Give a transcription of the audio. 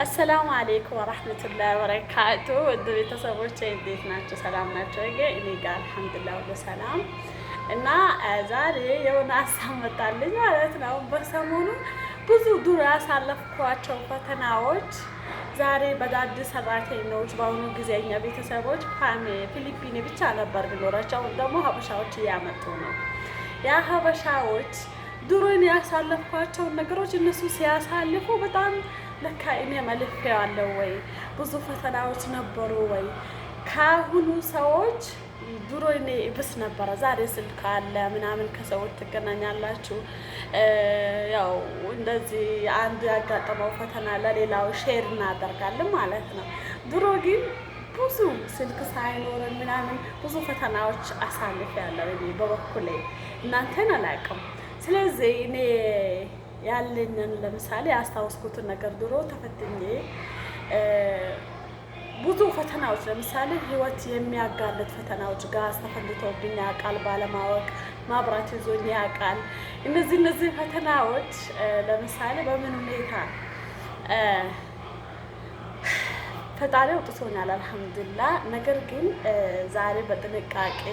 አሰላሙ አለይኩም ወራህመቱላሂ ወበረካቱ። ውድ ቤተሰቦቼ እንዴት ናቸው? ሰላም ናቸው? እኔ ጋር አልሐምዱሊላህ ሁሉ ሰላም እና ዛሬ የሆነ ሀሳብ መጣልኝ ማለት ነው። በሰሞኑ ብዙ ዱር ያሳለፍኳቸው ፈተናዎች ዛሬ በአዳዲስ ሰራተኞች በአሁኑ ጊዜ እኛ ቤተሰቦች ፊሊፒኒ ብቻ ነበር ቢኖራቸው፣ አሁን ደግሞ ሀበሻዎች እያመጡ ነው። ያ ሀበሻዎች ድሮን ያሳለፍኳቸውን ነገሮች እነሱ ሲያሳልፉ በጣም ለካ እኔ መልፌዋለሁ ወይ ብዙ ፈተናዎች ነበሩ ወይ ከአሁኑ ሰዎች ድሮ እኔ ብስ ነበረ። ዛሬ ስልክ አለ ምናምን ከሰዎች ትገናኛላችሁ። ያው እንደዚህ አንድ ያጋጠመው ፈተና ለሌላው ሼር እናደርጋለን ማለት ነው። ድሮ ግን ብዙ ስልክ ሳይኖረን ምናምን ብዙ ፈተናዎች አሳልፌያለሁ እኔ በበኩሌ፣ እናንተን አላውቅም። ስለዚህ እኔ ያለኝን ለምሳሌ ያስታወስኩትን ነገር ድሮ ተፈትኜ ብዙ ፈተናዎች ለምሳሌ ህይወት የሚያጋልጥ ፈተናዎች፣ ጋዝ ተፈልቶብኝ ያውቃል፣ ባለማወቅ ማብራት ይዞኝ ያውቃል። እነዚህ ፈተናዎች ለምሳሌ በምን ሁኔታ ፈጣሪ አውጥቶኛል አልሐምዱሊላህ። ነገር ግን ዛሬ በጥንቃቄ